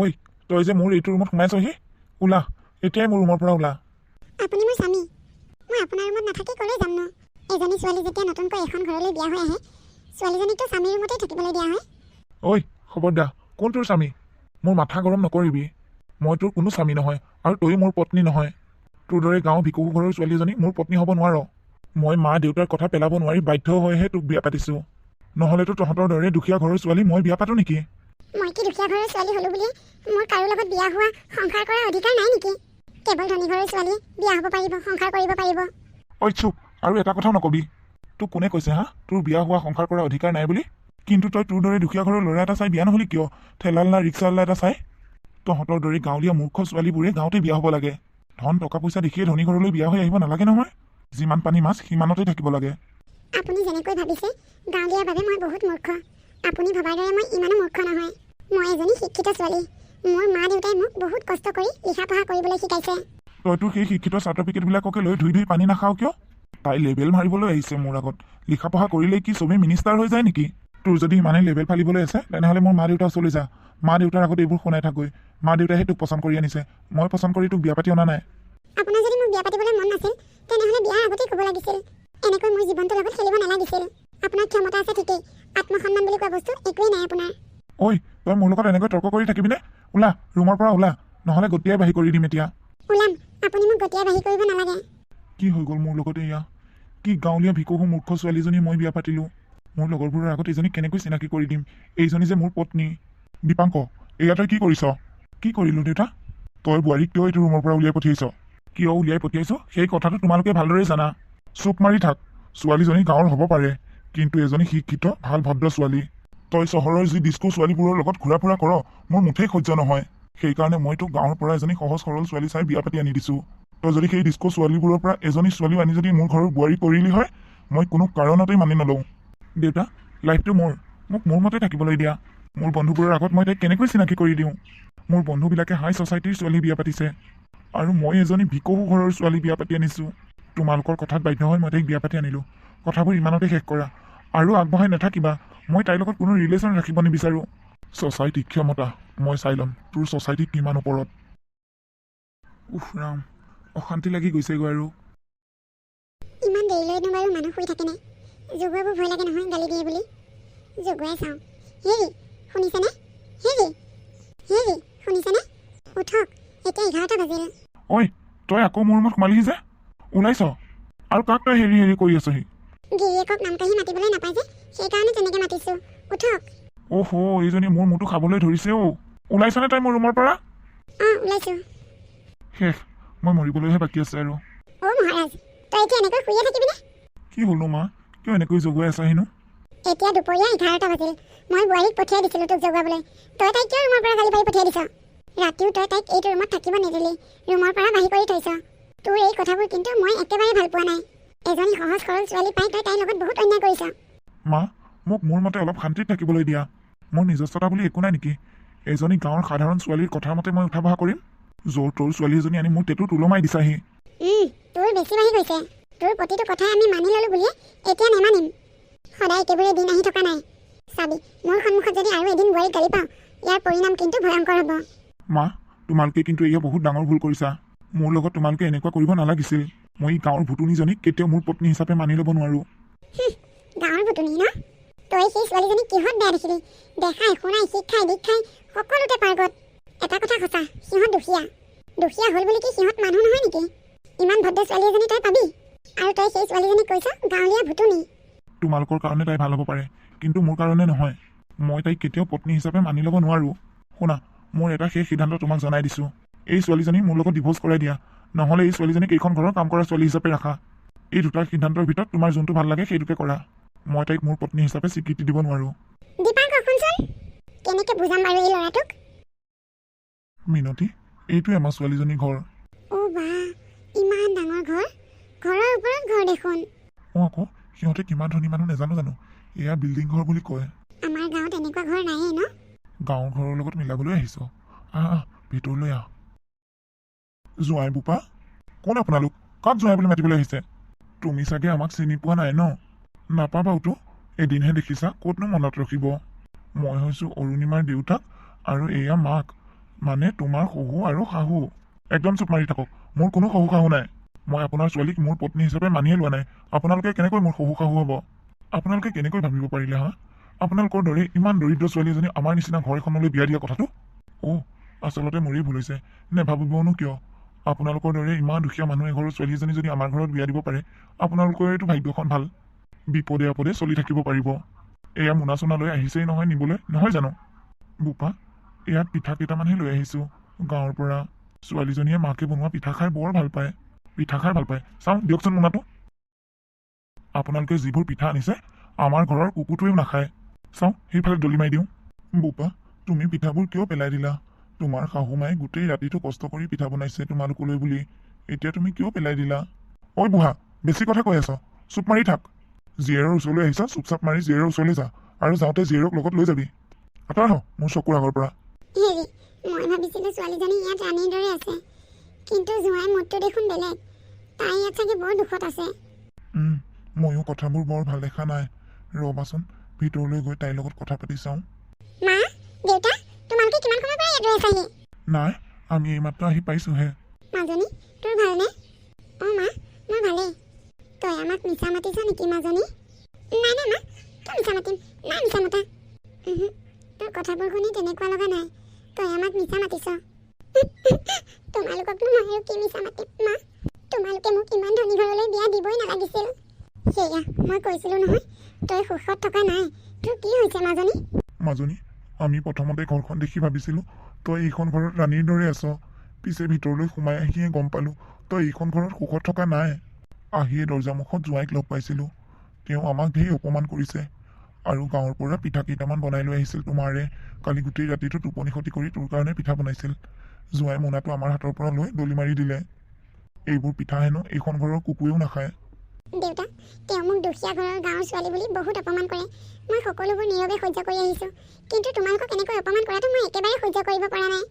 ঐ তই যে মোৰ এইটো ৰুমত সোমাইছহি, ওলা এতিয়াই মোৰ ৰুমৰ পৰা ওলা। আপুনি মোৰ স্বামী, মই আপোনাৰ ৰুমত নাথাকি ক'লৈ যাম ন? এজনী ছোৱালী যেতিয়া নতুনকৈ এখন ঘৰলৈ বিয়া হৈ আহে, ছোৱালীজনীকতো স্বামীৰ ৰুমতেই থাকিবলৈ দিয়া হয়। ঐ খবৰদা, কোন তোৰ স্বামী? মোৰ মাথা গৰম নকৰিবি। মই তোৰ কোনো স্বামী নহয় আৰু তয়ো মোৰ পত্নী নহয়। তোৰ দৰে গাঁও ভিকহু ঘৰৰ ছোৱালীজনী মোৰ পত্নী হ'ব নোৱাৰ। মই মা দেউতাৰ কথা পেলাব নোৱাৰি বাধ্য হৈহে তোক বিয়া পাতিছোঁ। নহ'লেতো তহঁতৰ দৰে দুখীয়া ঘৰৰ ছোৱালী মই বিয়া পাতো নেকি? মই কি দুখীয়া ঘৰৰ ছোৱালী হ'লো বুলি মোৰ কাৰো লগত বিয়া হোৱা সংসাৰ কৰাৰ অধিকাৰ নাই নেকি? কেৱল ধনী ঘৰৰ ছোৱালী বিয়া হ'ব পাৰিব, সংসাৰ কৰিব পাৰিব। ঐ চুপ, আৰু এটা কথাও নকবি। তোক কোনে কৈছে হা তোৰ বিয়া হোৱা সংসাৰ কৰাৰ অধিকাৰ নাই বুলি? কিন্তু তই তোৰ দৰে দুখীয়া ঘৰৰ ল'ৰা এটা চাই বিয়া নহলি কিয়? ঠেলাল্লা ৰিক্সাৱাল্লা এটা চাই। তহঁতৰ দৰে গাঁৱলীয়া মূৰ্খ ছোৱালীবোৰে গাঁৱতে বিয়া হ'ব লাগে। ধন টকা পইচা দেখিয়ে ধনী ঘৰলৈ বিয়া হৈ আহিব নালাগে নহয়। যিমান পানী মাছ সিমানতে থাকিব লাগে। আপুনি যেনেকৈ ভাবিছে গাঁৱলীয়াৰ বাবে মই বহুত মূৰ্খ। আপুনি ভবাৰ দৰে মই ইমানো মূৰ্খ নহয়। মই এজনী শিক্ষিত ছোৱালী। মোৰ মা দেউতাই মোক বহুত কষ্ট কৰি লিখা পঢ়া কৰিবলৈ শিকাইছে। তইতো সেই শিক্ষিত চাৰ্টিফিকেটবিলাককে লৈ ধুই ধুই পানী নাখাও কিয়? তাই লেবেল মাৰিবলৈ আহিছে মোৰ আগত। লিখা পঢ়া কৰিলেই কি চবেই মিনিষ্টাৰ হৈ যায় নেকি? তোৰ যদি ইমানেই লেবেল ফালিবলৈ আছে তেনেহ'লে মোৰ মা দেউতা ওচৰলৈ যা। মা দেউতাৰ আগত এইবোৰ শুনাই থাকগৈ। মা দেউতাইহে তোক পচন্দ কৰি আনিছে, মই পচন্দ কৰি তোক বিয়া পাতি অনা নাই। আপোনাৰ যদি মোক বিয়া পাতিবলৈ মন নাছিল তেনেহ'লে বিয়াৰ আগতেই ক'ব লাগিছিল। এনেকৈ মোৰ জীৱনটোৰ লগত খেলিব নালাগিছিল। আপোনাৰ ক্ষমতা আছে ঠিকেই, আত্মসন্মান বুলি কোৱা বস্তু একোৱেই নাই আপোনাৰ। ঐ তই মোৰ লগত এনেকৈ তৰ্ক কৰি থাকিবিনে? ওলা ৰুমৰ পৰা ওলা, নহ'লে গতিয়াই বাঢ়ি কৰি দিম এতিয়া। ওলাম, আপুনি মোক গতিয়াই বাঢ়ি কৰিব নালাগে। কি হৈ গ'ল মোৰ লগতে এয়া? কি গাঁৱলীয়া ভিকহু মূৰ্খ ছোৱালীজনী মই বিয়া পাতিলোঁ। মোৰ লগৰবোৰৰ আগত এইজনী কেনেকৈ চিনাকি কৰি দিম? এইজনী যে মোৰ পত্নী। দীপাংক, এয়া তই কি কৰিছ? কি কৰিলোঁ দেউতা? তই বোৱাৰীক কিয় এইটো ৰুমৰ পৰা উলিয়াই পঠিয়াইছ? কিয় উলিয়াই পঠিয়াইছ সেই কথাটো তোমালোকে ভালদৰে জানা। চুপ মাৰি থাক। ছোৱালীজনী গাঁৱৰ হ'ব পাৰে, কিন্তু এজনী শিক্ষিত ভাল ভদ্ৰ ছোৱালী। তই চহৰৰ যি ডিস্কো ছোৱালীবোৰৰ লগত ঘূৰা ফুৰা কৰ, মোৰ মুঠেই সহ্য নহয়। সেইকাৰণে মই তোক গাঁৱৰ পৰা এজনী সহজ সৰল ছোৱালী চাই বিয়া পাতি আনি দিছোঁ। তই যদি সেই ডিস্কো ছোৱালীবোৰৰ পৰা এজনী ছোৱালীও আনি যদি মোৰ ঘৰৰ বোৱাৰী কৰিলি হয়, মই কোনো কাৰণতেই মানি নলওঁ। দেউতা, লাইফটো মোক মোৰ মতে থাকিবলৈ দিয়া। মোৰ বন্ধুবোৰৰ আগত মই তাইক কেনেকৈ চিনাকি কৰি দিওঁ? মোৰ বন্ধুবিলাকে হাই ছ'চাইটিৰ ছোৱালী বিয়া পাতিছে আৰু মই এজনী ভিকহু ঘৰৰ ছোৱালী বিয়া পাতি আনিছোঁ। তোমালোকৰ কথাত বাধ্য হৈ মই তাইক বিয়া পাতি আনিলোঁ। কথাবোৰ ইমানতে শেষ কৰা আৰু আগবঢ়াই নাথাকিবা। মই তাইৰ লগত কোনো ৰিলেশ্যন ৰাখিব নিবিচাৰোঁ। ছ'চাইটি ক্ষমতা মই চাই ল'ম তোৰ ছ'চাইটি কিমান ওপৰত। উফ ৰাম, অশান্তি লাগি গৈছেগৈ আৰু। ইমান দেৰিলৈনো বাৰু মানুহ শুই থাকেনে? জগুৱাবোৰ ভয় লাগে নহয় গালি দিয়ে বুলি। জগুৱাই চাওঁ। হেৰি শুনিছেনে? হেৰি শুনিছেনে? উঠক, এতিয়া 11টা বাজিল। ঐ তই আকৌ মোৰ ৰুমত সোমালিহি যে, ওলাইছ? আৰু কাক তই হেৰি কৰি আছহি? গিৰিয়েকক নাম কাঢ়ি মাতিবলৈ নাপায় যে, সেইকাৰণে তেনেকৈ মাতিছোঁ। উঠক। অহ এইজনী মোৰ মূৰটো খাবলৈ ধৰিছে অ'। ওলাইছনে তই মোৰ ৰুমৰ পৰা? ওলাইছোঁ। শেষ, মই মৰিবলৈহে বাকী আছে আৰু। মহাৰাজ, তই এতিয়া এনেকৈ শুইয়ে থাকিবিনে? কি হ'লনো মা, কিয় এনেকৈ জগুৱাই আছাহিনো? এতিয়া দুপৰীয়া 11টা বাজিল। মই বোৱাৰীক পঠিয়াই দিছিলোঁ তোক জগুৱাবলৈ। তই তাইক কিয় ৰুমৰ পৰা গালি পাৰি পঠিয়াই দিছ? ৰাতিও তই তাইক এইটো ৰুমত থাকিব নিদিলি, ৰুমৰ পৰা বাহিৰ কৰি থৈছ। তোৰ এই কথাবোৰ কিন্তু মই একেবাৰে ভাল পোৱা নাই। এজনী সহজ সৰল ছোৱালী পাই তই তাইৰ লগত বহুত অন্যায় কৰিছ। মা, মোক মোৰ মতে অলপ শান্তিত থাকিবলৈ দিয়া। মোৰ নিজস্বতা বুলি একো নাই নেকি? এজনী গাঁৱৰ সাধাৰণ ছোৱালীৰ কথাৰ মতে মই উঠা বহা কৰিম? য'ৰ তোৰ ছোৱালী এজনী আনি মোৰ টেটুত ওলমাই দিছাহি। তোৰ বেছি বাঢ়ি গৈছে। তোৰ প্ৰতিটো কথাই আমি মানি ল'লোঁ বুলিয়ে এতিয়া নেমানিম। সদায় একেবোৰে দিন আহি থকা নাই। চাবি, মোৰ সন্মুখত যদি আৰু এদিন বোৱাৰীক গালি পাওঁ, ইয়াৰ পৰিণাম কিন্তু ভয়ংকৰ হ'ব। মা, তোমালোকে কিন্তু এয়া বহুত ডাঙৰ ভুল কৰিছা। মোৰ লগত তোমালোকে এনেকুৱা কৰিব নালাগিছিল। মই এই গাঁৱৰ ভুতুনিজনীক কেতিয়াও মোৰ পত্নী হিচাপে মানি ল'ব নোৱাৰোঁ। গাঁৱৰ ভুতুনি ন? তই সেই ছোৱালীজনীক কিহত বেয়া দেখিলি? দেখাই শুনাই শিক্ষাই দীক্ষাই সকলোতে পাৰ্গত। এটা কথা সঁচা, সিহঁত দুখীয়া হ'ল বুলি কি সিহঁত মানুহ নহয় নেকি? ইমান ভদ্ৰ ছোৱালী এজনী তই পাবি, আৰু তই সেই ছোৱালীজনীক কৈছ গাঁৱলীয়া ভুতুনি। তোমালোকৰ কাৰণে তাই ভাল হ'ব পাৰে, কিন্তু মোৰ কাৰণে নহয়। মই তাইক কেতিয়াও পত্নী হিচাপে মানি ল'ব নোৱাৰোঁ। শুনা, মোৰ এটা শেষ সিদ্ধান্ত তোমাক জনাই দিছোঁ। এই ছোৱালীজনী মোৰ লগত ডিভোৰ্চ কৰাই দিয়া, নহ'লে এই ছোৱালীজনীক এইখন ঘৰৰ কাম কৰা ছোৱালী হিচাপে ৰাখা। এই দুটা সিদ্ধান্তৰ ভিতৰত তোমাৰ যোনটো ভাল লাগে সেইটোকে কৰা। মই তাইক মোৰ পত্নী হিচাপে স্বীকৃতি দিব নোৱাৰোঁ। দীপাংক, শুনচোন, কেনেকৈ বুজাম বাৰু এই ল'ৰাটোক? মিনতী, এইটোৱে আমাৰ ছোৱালীজনীৰ ঘৰ। বা, ইমান ডাঙৰ ঘৰ, ঘৰৰ ওপৰত ঘৰ দেখোন। আকৌ সিহঁতে কিমান ধনী মানুহ নাজানো জানো, এয়া বিল্ডিং ঘৰ বুলি কয়। আমাৰ গাঁৱত এনেকুৱা ঘৰ নায়েই ন? গাঁৱৰ ঘৰৰ লগত মিলাবলৈ আহিছ? আহ ভিতৰলৈ আহ। জোঁৱাই বোপা, কোন আপোনালোক? কাক জোঁৱাই বুলি মাতিবলৈ আহিছে? তুমি চাগে আমাক চিনি পোৱা নাই ন? নাপাবাওতো, এদিনহে দেখিছা, ক'তনো মনত ৰখিব। মই হৈছোঁ অৰুণিমাৰ দেউতাক আৰু এয়া মাক। মানে তোমাৰ শহু আৰু শাহু? একদম চুপ মাৰি থাকক। মোৰ কোনো শহু শাহু নাই। মই আপোনাৰ ছোৱালীক মোৰ পত্নী হিচাপে মানিয়ে লোৱা নাই। আপোনালোকে কেনেকৈ মোৰ শহু শাহু হ'ব? আপোনালোকে কেনেকৈ ভাবিব পাৰিলে হা? আপোনালোকৰ দৰে ইমান দৰিদ্ৰ ছোৱালী এজনী আমাৰ নিচিনা ঘৰ এখনলৈ বিয়া দিয়া কথাটো? আচলতে মোৰেই ভুল হৈছে। নেভাবিবনো কিয়? আপোনালোকৰ দৰে ইমান দুখীয়া মানুহ এঘৰৰ ছোৱালী এজনী যদি আমাৰ ঘৰত বিয়া দিব পাৰে, আপোনালোকৰেতো ভাগ্যখন ভাল। বিপদে আপদে চলি থাকিব পাৰিব। এয়া মোনা চোনা লৈ আহিছেই নহয় নিবলৈ, নহয় জানো? বোপা, ইয়াত পিঠা কেইটামানহে লৈ আহিছোঁ গাঁৱৰ পৰা। ছোৱালীজনীয়ে মাকে বনোৱা পিঠা খাই বৰ ভাল পায়। পিঠা খাই ভাল পায়? চাওঁ দিয়কচোন মোনাটো। আপোনালোকে যিবোৰ পিঠা আনিছে, আমাৰ ঘৰৰ কুকুৰটোৱেও নাখায়। চাওঁ সেইফালে দলি মাৰি দিওঁ। বোপা, তুমি পিঠাবোৰ কিয় পেলাই দিলা? তোমাৰ শাহুমাই গোটেই ৰাতিটো কষ্ট কৰি পিঠা বনাইছে তোমালোকলৈ বুলি। এতিয়া তুমি কিয় পেলাই দিলা? ঐ বুঢ়া, বেছি কথা কৈ আছ। চুপ মাৰি থাক। জীয়েৰৰ ওচৰলৈ আহিছা, চুপচাপ মাৰি জীয়েৰৰ ওচৰলৈ যা, আৰু যাওঁতে জীয়েৰক লগত লৈ যাবি। আঁতৰ হ মোৰ চকুৰ আগৰ পৰা। হেৰি, মই ভাবিছিলোঁ ছোৱালীজনী ইয়াত ৰাণীৰ দৰে আছে, কিন্তু জোঁৱাই মোতটো দেখোন বেলেগ। তাই ইয়াত চাগে বৰ দুখত আছে। ময়ো কথাবোৰ বৰ ভাল দেখা নাই। ৰ'বাচোন, ভিতৰলৈ গৈ তাইৰ লগত কথা পাতি চাওঁ। মা, দেউতা, তোমালোকে কিমান সময়ৰ পৰা ইয়াত ৰৈ আছাহি? নাই, আমি এইমাত্ৰ আহি পাইছোঁহে। মাজনী, তোৰ ভালনে? মা, মোৰ ভালেই। তই আমাক মিছা মাতিছ নেকি মাজনী? নাই নাই মা, তই মিছা মাতিম? নাই মিছা মতা। তোৰ কথাবোৰ শুনি তেনেকুৱা লগা নাই। তই আমাক মিছা মাতিছ। তোমালোককনো মই আৰু কি মিছা মাতিম মা? তোমালোকে মোক ইমান ধনী ঘৰলৈ বিয়া দিবই নালাগিছিল। সেয়া মই কৈছিলোঁ নহয়, তই সুখত থকা নাই। তোৰ কি হৈছে মাজনী? মাজনী, আমি প্ৰথমতে ঘৰখন দেখি ভাবিছিলোঁ তই এইখন ঘৰত ৰাণীৰ দৰে আছ। পিছে ভিতৰলৈ সোমাই আহিয়ে গম পালোঁ তই এইখন ঘৰত সুখত থকা নাই। আহিয়ে দৰ্জামুখত জোঁৱাইক লগ পাইছিলোঁ। তেওঁ আমাক ঢেৰ অপমান কৰিছে, আৰু গাঁৱৰ পৰা পিঠা কেইটামান বনাই লৈ আহিছিল তোমাৰে। কালি গোটেই ৰাতিটো টোপনি ক্ষতি কৰি তোৰ কাৰণে পিঠা বনাইছিল। জোঁৱাই মোনাটো আমাৰ হাতৰ পৰা লৈ দলি মাৰি দিলে। এইবোৰ পিঠা হেনো এইখন ঘৰৰ কুকুৰেও নাখায়। দেউতা, তেওঁ মোক দুখীয়া ঘৰৰ গাঁৱৰ ছোৱালী বুলি বহুত অপমান কৰে। মই সকলোবোৰ নীৰৱে সহ্য কৰি আহিছোঁ, কিন্তু তোমালোকক এনেকৈ অপমান কৰাটো মই একেবাৰে সহ্য কৰিব পৰা নাই।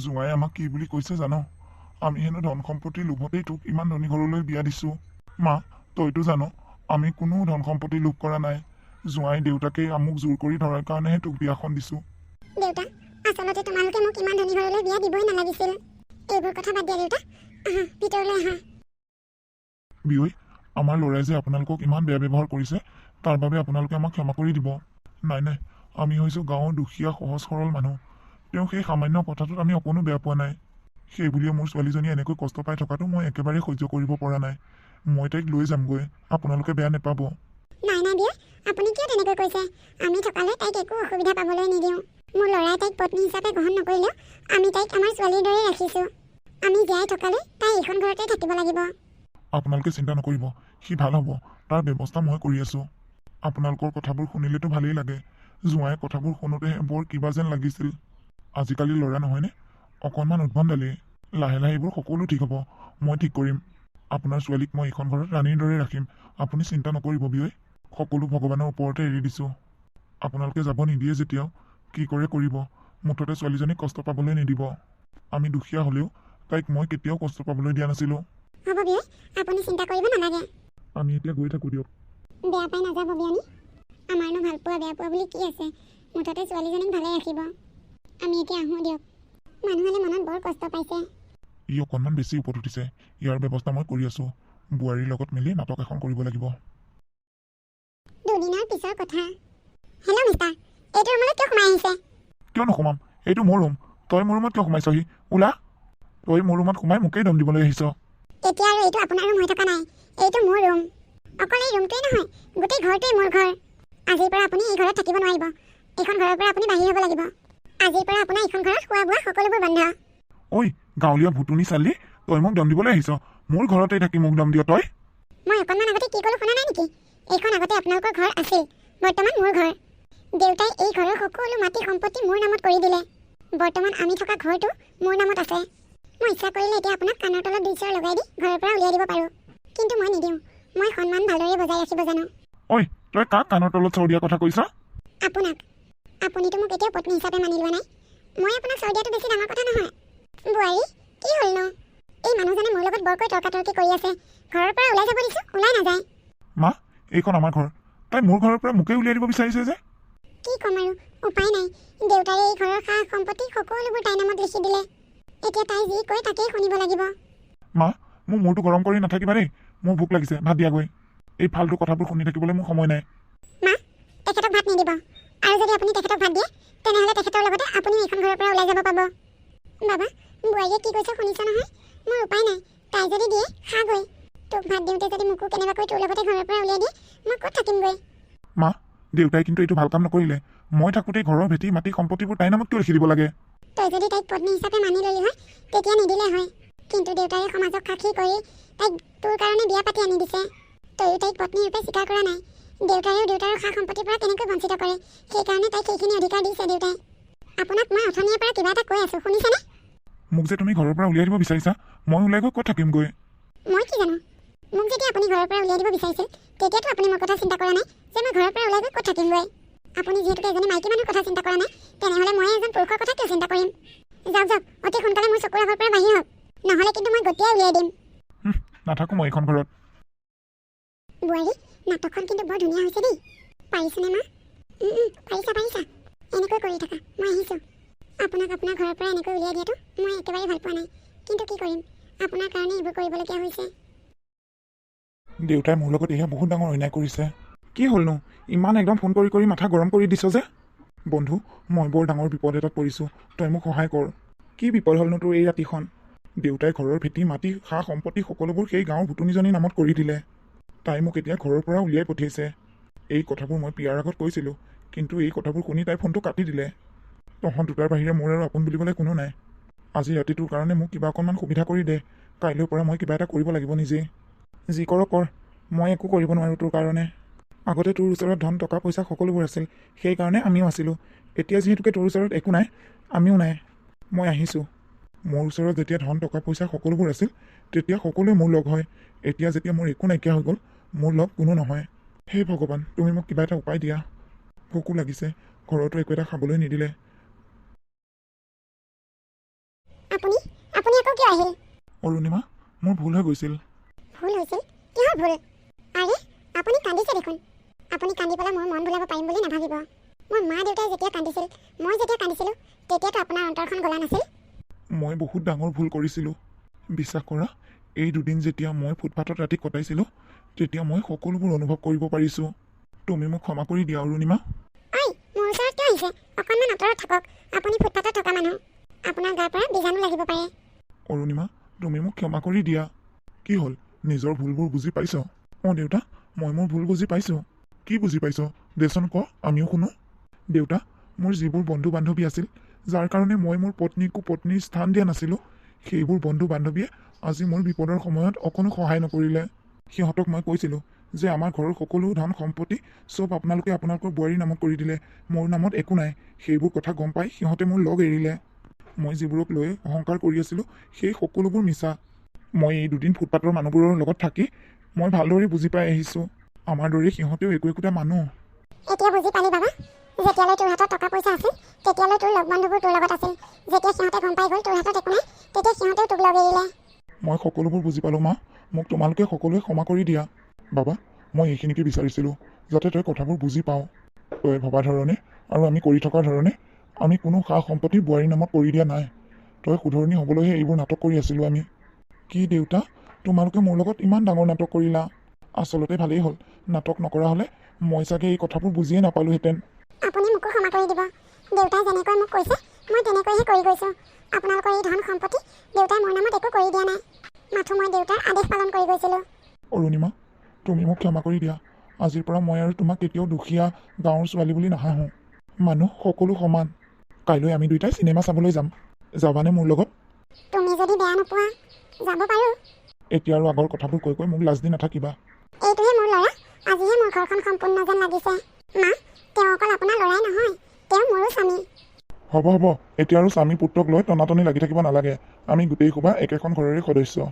জোঁৱাই আমাক কি বুলি কৈছে জানো? আমি হেনো ধন সম্পত্তিৰ লোভতেই তোক ইমান ধনী ঘৰলৈ বিয়া দিছোঁ। মা, তইতো জানো আমি কোনো ধন সম্পত্তি লোভ কৰা নাই। জোঁৱাই দেউতাকে আমুক জোৰ কৰি ধৰাৰ কাৰণেহে তোক বিয়াখন দিছোঁ। দেউতা, আচলতে তোমালোকে মোক ইমান ধনী ঘৰলৈ বিয়া দিবই নালাগিছিল। এইবোৰ কথা বাদ দিয়া দেউতা, আহা ভিতৰলৈ আহা। বিয়ৈ, আমাৰ ল'ৰাই যে আপোনালোকক ইমান বেয়া ব্যৱহাৰ কৰিছে, তাৰ বাবে আপোনালোকে আমাক ক্ষমা কৰি দিব। নাই নাই, আমি হৈছোঁ গাঁৱৰ দুখীয়া সহজ সৰল মানুহ। তেওঁ সেই সামান্য কথাটোত আমি অকণো বেয়া পোৱা নাই। সেই বুলিয়ে মোৰ ছোৱালীজনী এনেকৈ কষ্ট পাই থকাটো মই একেবাৰে সহ্য কৰিব পৰা নাই। মই তাইক লৈ যামগৈ, আপোনালোকে বেয়া নেপাব। নাই নাই বিয়া, আপুনি কিয় তেনেকৈ কৈছে? আমি থকালৈ তাইক একো অসুবিধা পাবলৈ নিদিওঁ। মোৰ ল'ৰাই তাইক পত্নী হিচাপে গ্ৰহণ নকৰিলেও আমি তাইক আমাৰ ছোৱালীৰ দৰে ৰাখিছোঁ। আমি জীয়াই থকালৈ তাই এইখন ঘৰতে থাকিব লাগিব। আপোনালোকে চিন্তা নকৰিব, সি ভাল হ'ব। তাৰ ব্যৱস্থা মই কৰি আছোঁ। আপোনালোকৰ কথাবোৰ শুনিলেতো ভালেই লাগে। জোঁৱাই কথাবোৰ শুনোতেহে বৰ কিবা যেন লাগিছিল। আজিকালি ল'ৰা নহয়নে, অকণমান উদ্ভণ্ডালী। লাহে লাহে এইবোৰ সকলো ঠিক হ'ব। মই ঠিক কৰিম। আপোনাৰ ছোৱালীক মই এইখন ঘৰত ৰাণীৰ দৰে ৰাখিম। আপুনি চিন্তা নকৰিব বিয়ৈ। সকলো ভগৱানৰ ওপৰতে এৰি দিছোঁ। আপোনালোকে যাব নিদিয়ে যেতিয়াও কি কৰে কৰিব। মুঠতে ছোৱালীজনীক কষ্ট পাবলৈ নিদিব। আমি দুখীয়া হ'লেও তাইক মই কেতিয়াও কষ্ট পাবলৈ দিয়া নাছিলোঁ। হ'ব বিয়ৈ, আপুনি চিন্তা কৰিব নালাগে। আমি এতিয়া গৈ থাকোঁ দিয়ক। বেয়া পাই নাযাব বিয়নী। আমাৰনো ভাল পোৱা বেয়া পোৱা বুলি কি আছে? মুঠতে ছোৱালীজনীক ভালে ৰাখিব। আমি এতিয়া আহোঁ দিয়ক। মানুহলে মনত বৰ কষ্ট পাইছে। ই অকণমান বেছি ওপৰত উঠিছে। ইয়াৰ ব্যৱস্থা মই কৰি আছোঁ। বোৱাৰীৰ লগত মিলি নাটক এখন কৰিব লাগিব। দুদিনৰ পিছৰ কথা। হেল্ল' মিষ্টাৰ, এইটো ৰুমলৈ কিয় সোমাই আহিছে? কিয় নোসোমাম? এইটো মোৰ ৰুম। তই মোৰ ৰুমত কিয় সোমাইছহি? ওলা। তই মোৰ ৰুমত সোমাই মোকেই দম দিবলৈ আহিছ। এতিয়া আৰু এইটো আপোনাৰ ৰুম হৈ থকা নাই। এইটো মোৰ ৰুম। অকল এই ৰুমটোৱেই নহয়, গোটেই ঘৰটোৱেই মোৰ ঘৰ। আজিৰ পৰা আপুনি এই ঘৰত থাকিব নোৱাৰিব। এইখন ঘৰৰ পৰা আপুনি বাহিৰ হ'ব লাগিব। আজিৰ পৰা আপোনাৰ এইখন ঘৰত খোৱা বোৱা সকলোবোৰ বন্ধ। ঐ গাঁৱলীয়া ভুতুনি চালি, তই মোক দম দিবলৈ আহিছ? মোৰ ঘৰতেই থাকি মোক দম দিয় তই? মই অকণমান আগতে কি ক'লো শুনা নাই নেকি? এইখন আগতে আপোনালোকৰ ঘৰ আছিল, বৰ্তমান মোৰ ঘৰ। দেউতাই এই ঘৰৰ সকলো মাটি সম্পত্তি মোৰ নামত কৰি দিলে। বৰ্তমান আমি থকা ঘৰটো মোৰ নামত আছে। মই ইচ্ছা কৰিলে এতিয়া আপোনাক কাণৰ তলত দুই চৰ লগাই দি ঘৰৰ পৰা উলিয়াই দিব পাৰোঁ, কিন্তু মই নিদিওঁ। মই সন্মান ভালদৰে বজাই ৰাখিব জানো। ঐ তই কাক কাণৰ তলত চৰ দিয়া কথা কৈছ? আপোনাক। আপুনিতো মোক এতিয়াও পত্নী হিচাপে মানি লোৱা নাই। মই আপোনাক চৰ দিয়াটো বেছি ডাঙৰ কথা নহয়। বোৱাৰী, কি হ'লনো? এই মানুহজনে মোৰ লগত বৰকৈ তৰ্কাতৰ্কি কৰি আছে। ঘৰৰ পৰা ওলাই যাব দিছোঁ, ওলাই নাযায়। মা, এইখন আমাৰ ঘৰ। তাই মোৰ ঘৰৰ পৰা মোকেই উলিয়াই দিব বিচাৰিছে যে? কি ক'ম আৰু উপায় নাই দেউতাৰে এই ঘৰৰ সা সম্পত্তি সকলোবোৰ তাইৰ নামত লিখি দিলে এতিয়া তাই যি কয় তাকেই শুনিব লাগিব মা মোৰ মূৰটো গৰম কৰি নাথাকিবা দেই মোৰ ভোক লাগিছে ভাত দিয়াগৈ এই ফাল্টু কথাবোৰ শুনি থাকিবলৈ মোৰ সময় নাই মা তেখেতক ভাত নিদিব আৰু যদি আপুনি তেখেতক ভাত দিয়ে তেনেহ'লে তেখেতৰ লগতে আপুনিও এইখন ঘৰৰ পৰা ওলাই যাব পাব বাবা বোৱাৰীয়ে কি কৈছে শুনিছ নহয় মোৰ উপায় নাই তাই যদি দিয়ে খাগৈ তোক ভাত দিওঁতে যদি মোকো কেনেবাকৈ তোৰ লগতে ঘৰৰ পৰা উলিয়াই দিয়ে মই ক'ত থাকিমগৈ মা দেউতাই কিন্তু এইটো ভাল কাম নকৰিলে মই থাকোঁতে ঘৰৰ ভেটি মাটি সম্পত্তিবোৰ তাইৰ নামত কিয় লিখি দিব লাগে তই যদি তাইক পত্নী হিচাপে মানি ল'লি হয় তেতিয়া নিদিলে হয় কিন্তু দেউতাৰে সমাজক সাক্ষী কৰি তাইক তোৰ কাৰণে বিয়া পাতি আনি দিছে তয়ো তাইক পত্নী ৰূপে স্বীকাৰ কৰা নাই দেউতাৰেও দেউতাৰৰ সা সম্পত্তিৰ পৰা কেনেকৈ বঞ্চিত কৰে সেইকাৰণে তাইক সেইখিনি অধিকাৰ দিছে দেউতাই আপোনাক মই অথনিৰে পৰা কিবা এটা কৈ আছোঁ শুনিছেনে মোক যে তুমি ঘৰৰ পৰা উলিয়াই দিব বিচাৰিছা মই ওলাই গৈ ক'ত থাকিমগৈ মই কি জানো মোক যেতিয়া আপুনি ঘৰৰ পৰা উলিয়াই দিব বিচাৰিছিল তেতিয়াতো আপুনি মোৰ কথা চিন্তা কৰা নাই যে মই ঘৰৰ পৰা ওলাই গৈ ক'ত থাকিমগৈ আপুনি যিহেতুকে এজনী মাইকী মানুহৰ কথা চিন্তা কৰা নাই তেনেহ'লে মই এজন পুৰুষৰ কথা কিয় চিন্তা কৰিম যাওক যাওক অতি সোনকালে মোৰ চকুৰ আগৰ পৰা বাহিৰ হওক নহ'লে কিন্তু মই গতিয়াই উলিয়াই দিম নাথাকোঁ মই এইখন ঘৰত বোৱাৰী নাটকখন কিন্তু বৰ ধুনীয়া হৈছে দেই পাৰিছেনে মা পাৰিছা এনেকৈ কৰি থাকা মই আহিছোঁ আপোনাক আপোনাৰ ঘৰৰ পৰা এনেকৈ উলিয়াই দিয়াটো মই একেবাৰে ভাল পোৱা নাই কিন্তু কি কৰিম আপোনাৰ কাৰণে এইবোৰ কৰিবলগীয়া হৈছে দেউতাই মোৰ লগত এয়া বহুত ডাঙৰ অন্যায় কৰিছে কি হ'লনো ইমান একদম ফোন কৰি কৰি মাথা গৰম কৰি দিছ যে বন্ধু মই বৰ ডাঙৰ বিপদ এটাত পৰিছোঁ তই মোক সহায় কৰ কি বিপদ হ'লনো তোৰ এই ৰাতিখন দেউতাই ঘৰৰ ভেটি মাটি সা সম্পত্তি সকলোবোৰ সেই গাঁৱৰ ভুতুনিজনীৰ নামত কৰি দিলে তাই মোক এতিয়া ঘৰৰ পৰা উলিয়াই পঠিয়াইছে এই কথাবোৰ মই পিয়াৰ আগত কৈছিলোঁ কিন্তু এই কথাবোৰ শুনি তাই ফোনটো কাটি দিলে তহঁত দুটাৰ বাহিৰে মোৰ আৰু আপোন বুলিবলৈ কোনো নাই আজি ৰাতিটোৰ কাৰণে মোক কিবা অকণমান সুবিধা কৰি দে কাইলৈৰ পৰা মই কিবা এটা কৰিব লাগিব নিজেই যি কৰ কৰ মই একো কৰিব নোৱাৰোঁ তোৰ কাৰণে আগতে তোৰ ওচৰত ধন টকা পইচা সকলোবোৰ আছিল সেইকাৰণে আমিও আছিলোঁ এতিয়া যিহেতুকে তোৰ ওচৰত একো নাই আমিও নাই মই আহিছোঁ মোৰ ওচৰত যেতিয়া ধন টকা পইচা সকলোবোৰ আছিল তেতিয়া সকলোৱে মোৰ লগ হয় এতিয়া যেতিয়া মোৰ একো নাইকিয়া হৈ গ'ল মোৰ লগ কোনো নহয় হে ভগৱান তুমি মোক কিবা এটা উপায় দিয়া ভোকো লাগিছে ঘৰতো একো এটা খাবলৈ নিদিলে আপুনি আকৌ কিয় আহিল অৰুণিমা মোৰ ভুল হৈ গৈছিল ভুল হৈছিল কিহৰ ভুল আৰে আপুনি কান্দিছে দেখোন আপুনি কান্দি পেলাই মই মন ভুলাব পাৰিম বুলি নাভাবিব মোৰ মা দেউতাই যেতিয়া কান্দিছিল মই যেতিয়া কান্দিছিলোঁ তেতিয়াতো আপোনাৰ অন্তৰখন গলা নাছিল মই বহুত ডাঙৰ ভুল কৰিছিলোঁ বিশ্বাস কৰা এই দুদিন যেতিয়া মই ফুটপাথত ৰাতি কটাইছিলোঁ তেতিয়া মই সকলোবোৰ অনুভৱ কৰিব পাৰিছোঁ তুমি মোক ক্ষমা কৰি দিয়া অৰুণিমা ঐ মোৰ ওচৰত কিয় আহিছে অকণমান আঁতৰত থাকক আপুনি ফুটপাথত থকা মানুহ আপোনাৰ গাৰ পৰা বীজাণু লাগিব পাৰে অৰুণিমা তুমি মোক ক্ষমা কৰি দিয়া কি হ'ল নিজৰ ভুলবোৰ বুজি পাইছ অঁ দেউতা মই মোৰ ভুল বুজি পাইছোঁ কি বুজি পাইছ দেচোন ক আমিও শুনো দেউতা মোৰ যিবোৰ বন্ধু বান্ধৱী আছিল যাৰ কাৰণে মই মোৰ পত্নীকো পত্নীৰ স্থান দিয়া নাছিলোঁ সেইবোৰ বন্ধু বান্ধৱীয়ে আজি মোৰ বিপদৰ সময়ত অকণো সহায় নকৰিলে সিহঁতক মই কৈছিলোঁ যে আমাৰ ঘৰৰ সকলো ধন সম্পত্তি চব আপোনালোকে আপোনালোকৰ বোৱাৰীৰ নামত কৰি দিলে মোৰ নামত একো নাই সেইবোৰ কথা গম পাই সিহঁতে মোৰ লগ এৰিলে মই যিবোৰক লৈ অহংকাৰ কৰি আছিলোঁ সেই সকলোবোৰ মিছা মই এই দুদিন ফুটপাথৰ মানুহবোৰৰ লগত থাকি মই ভালদৰে বুজি পাই আহিছোঁ আমাৰ দৰে সিহঁতেও একোটা মানুহ এতিয়া বুজি পালি বাবা যেতিয়ালৈ তোৰ হাতত টকা পইচা আছিল তেতিয়ালৈ তোৰ লগ বন্ধুবোৰ তোৰ লগত আছিল যেতিয়া সিহঁতে গম পাই গ'ল তোৰ হাতত একো নাই তেতিয়া সিহঁতেও তোক লগ এৰিলে মই সকলোবোৰ বুজি পালোঁ মা মোক তোমালোকে সকলোৱে ক্ষমা কৰি দিয়া বাবা মই এইখিনিকে বিচাৰিছিলোঁ যাতে তই কথাবোৰ বুজি পাওঁ তই ভবা ধৰণে আৰু আমি কৰি থকা ধৰণে আমি কোনো সা সম্পত্তি বোৱাৰীৰ নামত কৰি দিয়া নাই তই শুধৰণি হ'বলৈহে এইবোৰ নাটক কৰি আছিলোঁ আমি কি দেউতা তোমালোকে মোৰ লগত ইমান ডাঙৰ নাটক কৰিলা আচলতে ভালেই হ'ল নাটক নকৰা হ'লে মই চাগে এই কথাবোৰ বুজিয়ে নাপালোহেঁতেন আপুনি মোকো ক্ষমা কৰি দিব দেউতাই যেনেকৈ মোক কৈছে মই তেনেকৈহে কৰি গৈছোঁ আপোনালোকৰ এই ধন সম্পত্তি দেউতাই মোৰ নামত একো কৰি দিয়া নাই মাথো মই দেউতাৰ আদেশ পালন কৰি গৈছিলোঁ অৰুণিমা তুমি মোক ক্ষমা কৰি দিয়া আজিৰ পৰা মই আৰু তোমাক কেতিয়াও দুখীয়া গাঁৱৰ ছোৱালী বুলি নাহাঁহোঁ মানুহ সকলো সমান কাইলৈ আমি দুয়োটাই চিনেমা চাবলৈ যাম যাবানে মোৰ লগত তুমি যদি বেয়া নোপোৱা যাব পাৰোঁ এতিয়া আৰু আগৰ কথাবোৰ কৈ কৈ মোক লাজ দি নাথাকিবা এইটোহে মোৰ ল'ৰা আজিহে মোৰ ঘৰখন সম্পূৰ্ণ যেন লাগিছে মা তেওঁ অকল আপোনাৰ ল'ৰাই নহয় তেওঁ মোৰো স্বামী হ'ব এতিয়া আৰু স্বামী পুত্ৰক লৈ টনাটনি লাগি থাকিব নালাগে আমি গোটেই সোপা একেখন ঘৰৰে সদস্য